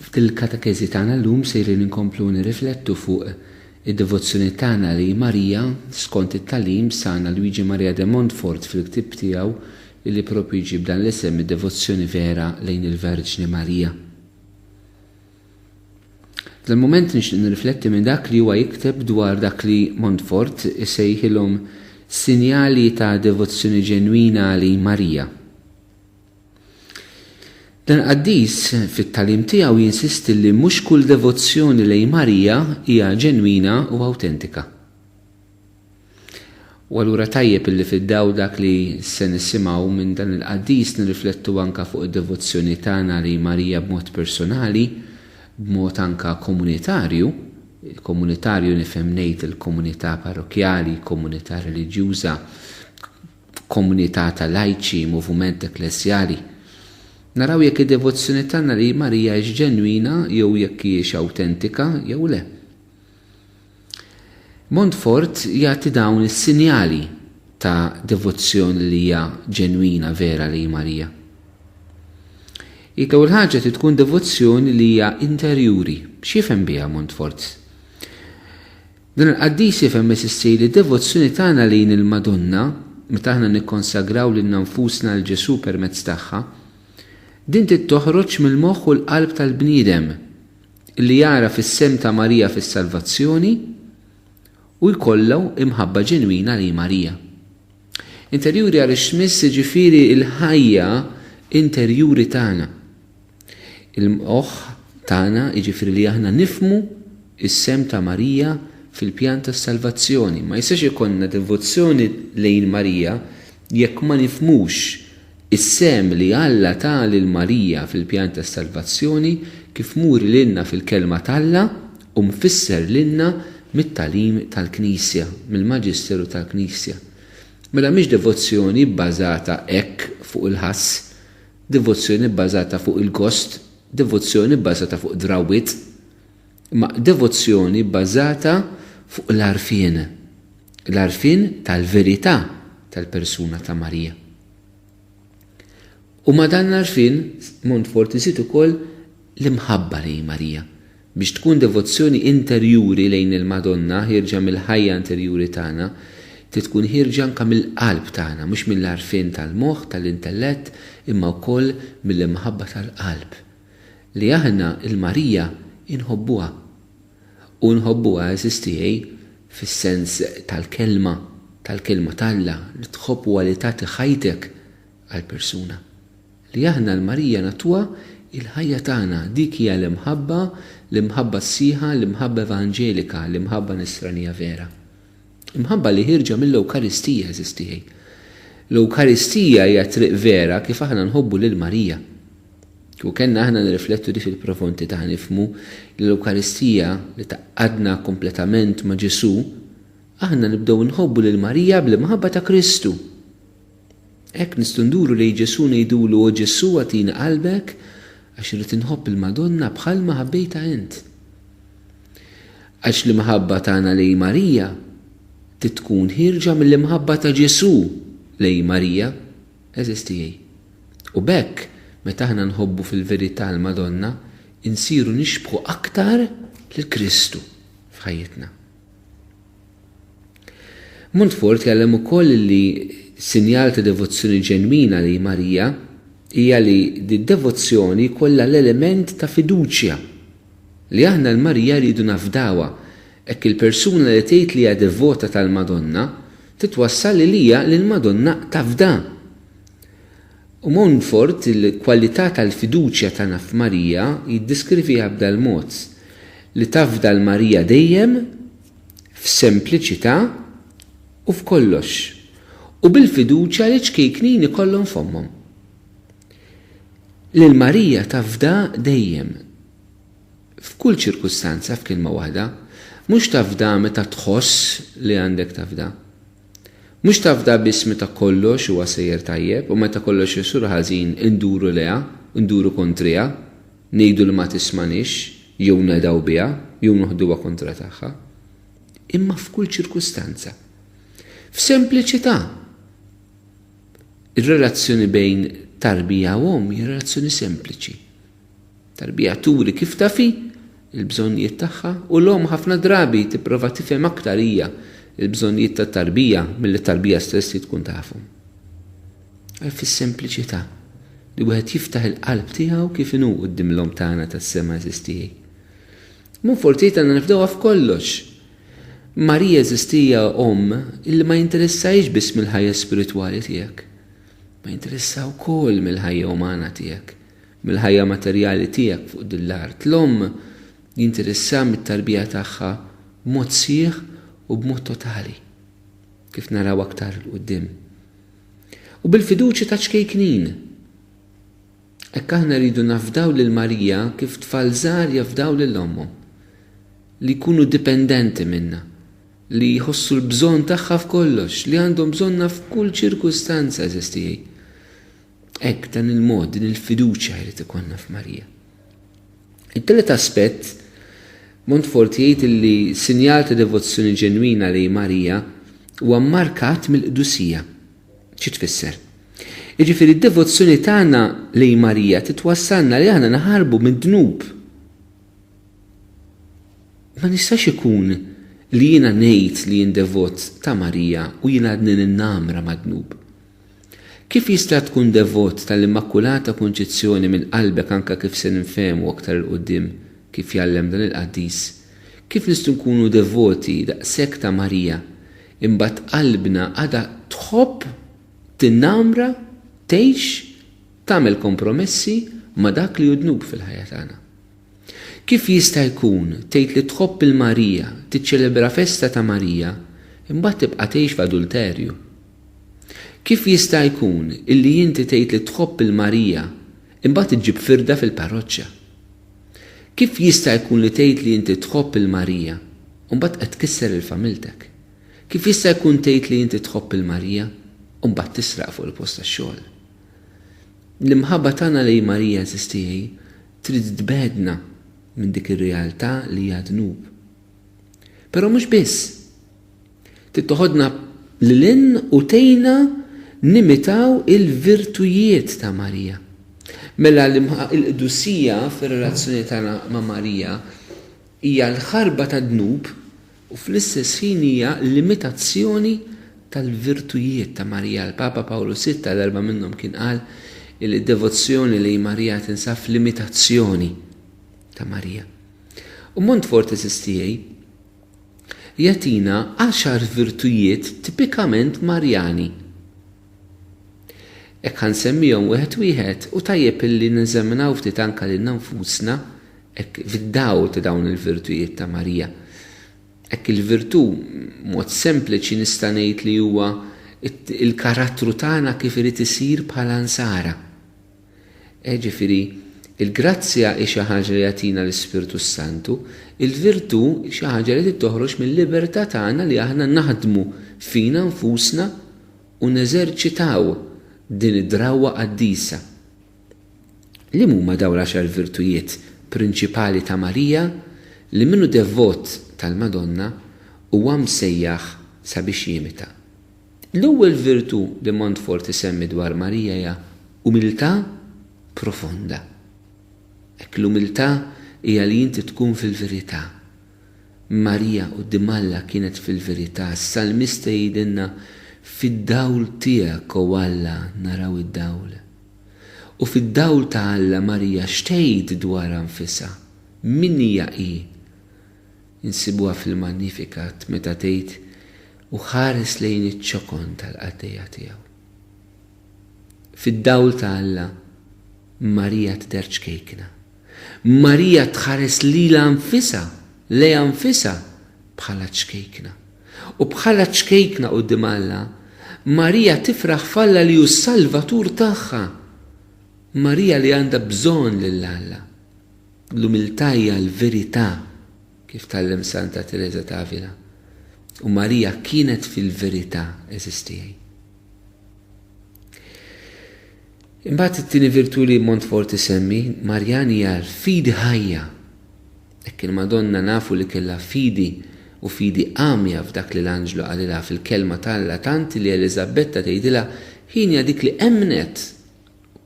Fil-katekezi tagħna llum sejrin inkomplu nirriflettu fuq id-devozzjoni tagħna li Marija skont it-tagħlim sana Luigi Maria de Montfort fil-ktieb tiegħu li propju jġib dan l-isem id-devozzjoni vera lejn il-Verġni Marija. Dal-moment nirrifletti minn dak li huwa jikteb dwar dak li Montfort isejħilhom sinjali ta' devozzjoni ġenwina li Marija. Dan qaddis fit-tagħlim tiegħu jinsisti li mhux kull devozzjoni lejn Marija hija ġenwina u awtentika. U allura tajjeb illi fid-daw dak li se nisimgħu minn dan il-qaddis nirriflettu anke fuq id-devozzjoni tagħna lejn Marija b'mod personali, b'mod anke komunitarju. Komunitarju nifhem ngħid il-komunità parrokjali, komunità reliġjuża, komunità ta' laiċi, moviment ekklesjali. Naraw jekk id-devozzjoni tagħna li Marija hix ġenwina jew jekk hijiex awtentika jew le. Montfort jagħti dawn is-sinjali ta' devozzjoni li hija ġenwina vera li Marija. L-ewwel ħaġa tkun devozzjoni li hija interjuri. X'jifhem biha Montfort? Dan il-qaddis jifhem issej li d-devozzjoni tagħna lejn il-Madonna meta aħna nikkonsagraw lil nfusna l Ġesu permezz tagħha, din toħroġ mill-moħħ u l-qalb tal-bniedem li jara fis-sem ta' Marija fis-salvazzjoni u jkollu imħabba ġenwina li Marija. Interjuri għaliex xmiss ġifieri l-ħajja interjuri tagħna. Il-moħħ tagħna jiġifieri li aħna nifhmu is-sem ta' Marija fil-pjan tas-salvazzjoni. Ma jistax ikollna devozzjoni lejn Marija jekk ma nifhmux is-sem li Alla ta' lil Marija fil-pjan tas-salvazzjoni kif muri lilna fil-kelma tagħha u mfisser lilna mit-tagħlim tal-Knisja, mill-Maġisteru tal-Knisja. Mela mhix devozzjoni bbażata hekk fuq il-ħass, devozzjoni bbażata fuq il-gost, devozzjoni bbażata fuq drawwiet, ma devozzjoni bbażata fuq l-għarfien tal-verità tal-persuna ta' Marija. U ma dan l-għarfien Montfort iżid ukoll l-imħabba lejn Marija. Biex tkun devozzjoni interjuri lejn il-Madonna ħirġa mill-ħajja interjuri tagħna, tkun ħirġa anke mill-qalb tagħna, mhux mill-għarfien tal-moħħ, tal-intellett, imma wkoll mill-imħabba tal-qalb. Li aħna il-Marija inħobbuha. U nħobbuha eżistijej fis-sens tal-kelma Alla, li tħobbuha li tagħti ħajtek għall-persuna. Li aħna l-Marija natuha il-ħajja tagħna dik hija l-imħabba sħiħa, l-imħabba evanġelika, l-imħabba nisranija vera. Imħabba li ħirġa mill-Ewkaristija eżistijej. L-Ewkaristija hija triq vera kif aħna nħobbu lil Marija. U kellna aħna nirriflettu di fil-profondi ta' nifhmu l-Ewkaristija li taqadna kompletament ma' Ġesu, aħna nibdew nħobbu lil Marija bl-imħabba ta' Kristu. Hekk nistgħu nduru lejn Ġesu ngħidulu o Ġesu agħtina qalbek għax irid inħobb il-Madonna bħalma ħabbejtha int. Għax l-imħabba tagħna lejn Marija tkun ħirġa mill-imħabba ta' Ġesu lejn Marija eżistijej. U bekk meta aħna nħobbu fil-verità l-Madonna insiru nixbħu aktar lil Kristu f'ħajjitna. Montfort jgħallem ukoll li sinjal ta' devozzjoni ġenwina li Marija hija li d-devozzjoni kollha l-element ta' fiduċja li aħna l-Marija rridu nafdawha hekk il-persuna li tgħid li hija devota tal-Madonna titwassal li hija li l-Madonna tafda. U Montfort il-kwalità tal-fiduċja tagħna f'Marija jiddeskriviha b'dal mod li tafda l-Marija dejjem f'sempliċità u f'kollox. U bil-fiduċja li ċkejknin ikollhom f'ommhom. Lil Marija tafda dejjem. F'kull ċirkustanza f'kelma waħda, mhux tafda meta tħoss li għandek tafda. Mhux tafda biss meta kollox huwa sejjer tajjeb u meta kollox isur ħażin induru leha, induru kontriha, ngħidu li ma tismanix, jew nedaw biha, jew noħduha kontra tagħha. Imma f'kull ċirkustanza. F'sempliċità. Ir-relazzjoni bejn tarbija u hija relazzjoni sempliċi. Tarbija turi kif tafi il-bżonnijiet tagħha u l-om ħafna drabi tipprova tifhem aktar hija il-bżonnijiet tat-tarbija mill-tarbija stess li tkun tafhom. Fis-sempliċità li wieħed jiftaħ il-qalb tiegħu kif inhu quddiem l-om tagħna tas-sema eżistijej. Montfort jgħid għandna nifdew f'kollox. Marija eżistija illi ma jinteressajx biss mill-ħajja spiritwali tiegħek. Ma jinteressa wkoll mill-ħajja umana tiegħek, mill-ħajja materjali tiegħek fuq dil-art. L-om jinteressa mit-tarbija tagħha b'mod sieħ u b'mod totali, kif naraw aktar l-qudiem. U bil-fiduċi ta' ċkejknin. Hekk aħna rridu nafdaw lil Marija kif tfal żgħar jafdaw lil ommhom, li jkunu dipendenti minnha, li jħossu l-bżonn tagħha f'kollox, li għandhom bżonna f'kull ċirkustanza eżistijej. Hekk dan il-mod, din il-fiduċja li ikollna f'Marija. Il-telet aspett, Montfort jgħid li sinjal ta' devozzjoni ġenwina lejn Marija huwa mmarkat mill-qdusija. Xi tfisser? Jiġifieri d-devozzjoni tagħna lejn Marija titwassalna li aħna naħarbu mid-dnub. Ma nistax ikun li jiena ngħid li jien devot ta' Marija u jiena għadni ninnamra mad-dnub. Kif jista' tkun devot tal-Immakulata Konċezzjoni minn qalbek anke kif se nifhemu aktar il-qudiem kif jgħallem dan il-qaddies? Kif nistgħu nkunu devoti daqshekk ta' Marija imbagħad qalbna għadha tħobb tinnamra tgħix tagħmel kompromessi ma' dak li judnub fil-ħajja tagħna? Kif jista' jkun tgħid li tħobb il-Marija, tiċċelebra festa ta' Marija, imbagħad tibqa' tgħix f'adulterju? Kif jista' jkun illi inti tgħid li tħobb il-Marija imbagħad iġġib firda fil-parroċċja? Kif jista' jkun li tgħid li inti tħobb il-Marija u mbagħad qed tkisser il-familtek? Kif jista' jkun tgħid li inti tħobb il-Marija u mbagħad tisraq fuq il-post tax-xogħol? L-imħabba tagħna lejn Marija eżistijej trid tbedna minn dik ir-realtà li hija dnub. Però mhux biss. Tittoħodna lilin u tgħinna nimitaw il-virtujiet ta' Marija. Mela l-qdusija fir-relazzjoni tagħna ma' Marija hija l-ħarba ta' dnub u fl-istess ħin hija limitazzjoni tal-virtujiet ta' Marija. L-Papa Pawlu VI darba minnhom kien qal li d-devozzjoni lejn Marija tinsab f'limitazzjoni ta' Marija. U Montfort eżistijej jagħtina 10 virtujiet tipikament Marjani. Hekk ħansemmihom wieħed u tajjeb illi neżaminaw ftit anke lil nfusna hekk fid-dawl ta' dawn il-virtujiet ta' Marija. Hekk il-virtù mod sempliċi nista' ngħid li huwa il-karattru tagħna kif irid isir bħala nsara. Ġifieri il-grazzja hi xi ħaġa li jagħtina l-Ispiritu Santu, il-virtù xi ħaġa li toħroġ mill-libertà tagħna li aħna naħdmu fina nfusna u neżerċitaw din id-drawwa qaddisa. Li huma dawn l-10 virtujiet prinċipali ta' Marija li minnu devot tal-Madonna huwa msejjaħ sabiex jimita. L-ewwel virtù li Montfort isemmi dwar Marija hija umiltà profonda. Hekk l-umiltà hija li inti tkun fil-verità. Marija quddiem Alla kienet fil-verità. Salmista jgħidilna fid-dawl tiegħek o Alla naraw id-dawl. U fid-dawl ta' Alla Marija xtejt dwar anfisha. Min hija hi? Insibuha fil-Magnificat meta tgħid u ħares lejn iċ-ċokon tal-qaddejja tiegħu. Fid-dawl ta' Alla Marija tidher ċkejkna. Marija tħares lilha anfisha, lej anfisha bħala ċkejkna. U bħala ċkejkna quddiem Alla, Marija tifraħ f'Alla li hu s-Salvatur tagħha. Marija li għandha bżonn lil Alla. L-umiltà hija l-verità kif tgħallem Santa Teresa d'Avila. U Marija kienet fil-verità eżistijej. Imbagħad it-tieni virtù li Montfort isemmi, Marjani hija fidi ħajja. Hekk il-Madonna nafu li kellha fidi u fidi għamja f'dak li l-Anġlu qalilha fil-kelma tal-Alla tanti li Elisabetta tgħidilha ħin hija dik li emnet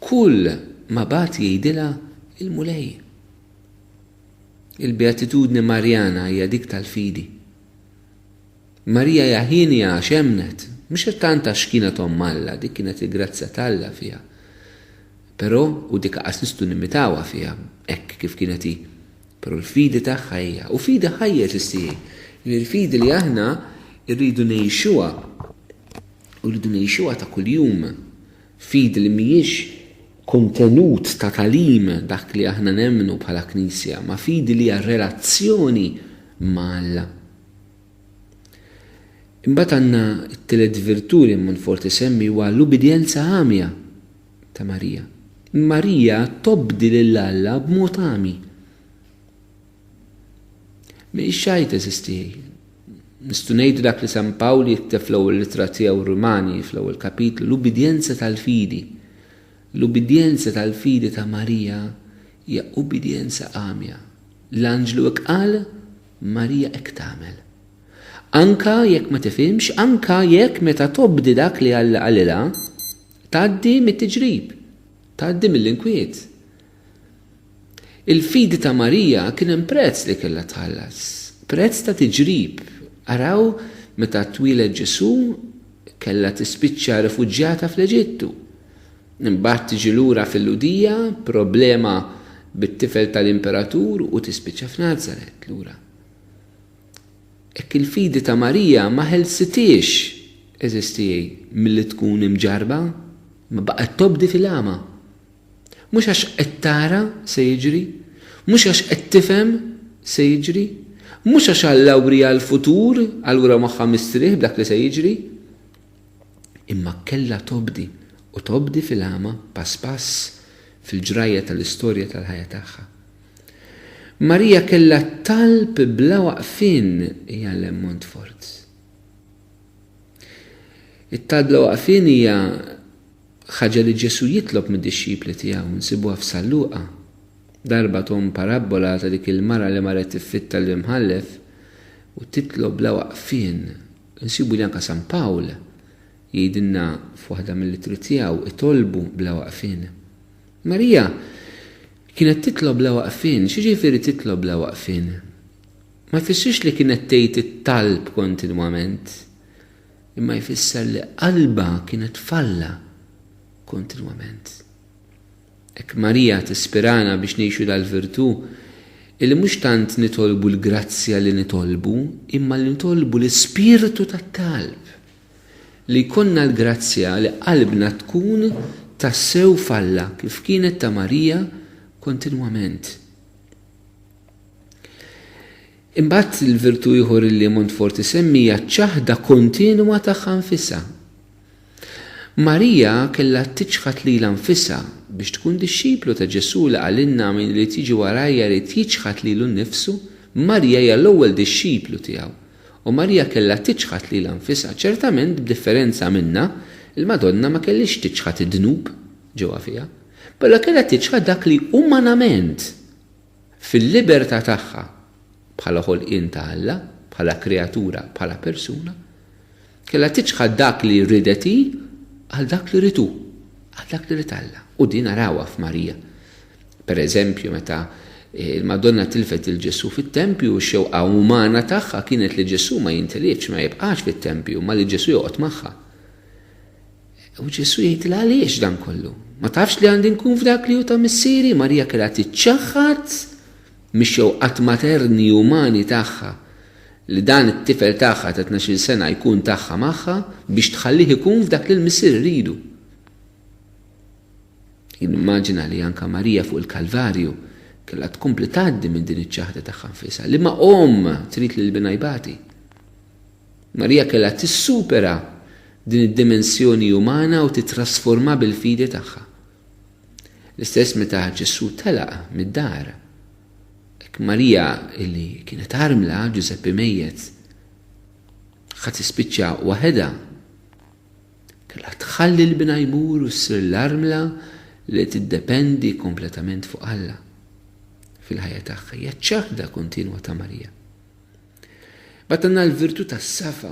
kull ma bagħad jgħidilha il-mulej. Il-beatitudni Marjana hija dik tal-fidi. Marija jaħini xemnet, mhux tant għax kienet Alla, dik kienet il-grazzja tal-Alla fiha. Però u dik qas nistgħu nimmitawha fiha hekk kif kienet hi. Però l-fidi tagħha hija, u fidi ħajja tistieħi. Il-fidi li aħna rridu ngħixuha, u rridu ngħixuha ta' kuljum. Fidi li mhijiex kontenut ta' talim dak li aħna nemmnu bħala Knisja, ma fidi li hija relazzjoni ma' Alla. Imbagħad għandna t-tielet virtu li Montfort isemmi huwa l-ubidjenza għamja ta' Marija. Marija tobdi lil Alla b'mod għami. Mhix xejn teżisti. Nistgħu ngħidu dak li San Pawli jikteb fl-ewwel littra tiegħu Rumani fl-ewwel kapitlu, l-ubidjenza tal-fidi. L-ubidjenza tal-fidi ta' Marija hija ubidjenza għamja. L-Anġlu qal Marija hekk tagħmel. Anka jekk ma tifhimx, anka jekk meta tobdi dak li Alla qalilha, tgħaddi mit-tiġrib, tgħaddi mill-inkwiet. Il-fidi ta' Marija kien hemm prezz li kellha tħallas, prezz ta' tiġrib. Araw meta twiled Ġesu kellha tispiċċa rifuġġjata fl-Eġittu. Imbagħad tiġi lura fil-Ludija, problema bit-tifel tal-imperatur u tispiċċa f'Nazaret lura. Ekk il-fidi ta' Marija ma ħelsitiex eżistijaj milli tkun imġarba, ma baqgħet tobdi fil-għama. Mhux għax qed tara se jiġri, mhux għax qed tifhem se jiġri, mhux għax Alla wriha l-futur allura magħha mistrieħ b'dak li se jiġri, imma kellha tobdi u tobdi fil-għama pass pass fil-ġrajja tal-istorja tal-ħajja tagħha. Marija kellha talb bla waqfien hija l-Montfort. It-talb bla waqfien hija ħaġa li Ġesu jitlob mid-dixxipli tiegħu nsibuha f'Salluqa. Darba tom parabola ta' dik il-mara li marret tiffitta l-imħallef u titlob bla waqfien. Nsibu li anke San Pawl jgħidilna f'waħda mill-littri tiegħu itolbu bla waqfien. Marija kienet titlob bla waqfien. X'jiġifieri titlob bla waqfien? Ma jfissirx li kienet tgħid it-talb kontinwament, imma jfisser li qalba kienet falla kontinwament. Hekk Marija tispirana biex ngħixu dal-virtù illi mhux tant nitolbu l-grazzja li nitolbu, imma li nitolbu l-ispirtu tat-talb. Li jkollna l-grazzja li qalbna tkun tassew falla kif kienet ta' Marija kontinwament. Imbagħad il-virtu ieħor li Montfort isemmi hija ċ-ċaħda kontinwa tagħha nfisha. Marija kellha tiċħad lilha nfisha biex tkun dixxiplu ta' Ġesu li qalilna min li tiġi warajja li tiċħad lilu nnifsu, Marija hija l-ewwel dixxiplu tiegħu. U Marija kellha tiċħad lilha nfisha, ċertament b'differenza minnha, il-Madonna ma kellix tiċħad id-dnub ġewwa fiha. Però kellha tiċħad dak li umanament fil-libertà tagħha bħala ħolqien ta' Alla, bħala kreatura, bħala persuna, kellha tiċħad dak li rideti għal dak li ritu, għal dak li rid Alla. U din narawha f'Marija. Pereżempju meta il-Madonna tilfet il-Ġesu fit-tempju, x-xewqa umana tagħha kienet li Ġesu ma jintilifx, ma jibqax fit-tempju, ma li Ġesu joqgħod magħha. U Ġesu jgħidilha għaliex dan kollu? Ma tafx li għandi nkun f'dak li hu ta' missieri? Marija kellha tiċċaħħad mix-xewqat materni umani tagħha li dan it-tifel tagħha ta' 12 sena jkun tagħha magħha biex tħallih ikun f'dak li l-missier iridu. Immaġina li anke Marija fuq il-Kalvarju kellha tkompli tgħaddi minn din iċ-ċaħda tagħha nfisha li ma' trid lil binajbati. Marija kellha tissupera din id-dimensjoni umana u titrasforma bil-fidi tagħha. L-istess meta Ġesu telaq mid-dar. Hekk Marija illi kienet armla Ġuseppi mejjed ħadd tispiċċa waħedha. Kellha tħalli l-bina jmur u ssir l-armla li tiddependi kompletament fuq Alla fil-ħajja tagħha. Hija ċaħda kontinwa ta' Marija. Batanna l-virtu tas-safa.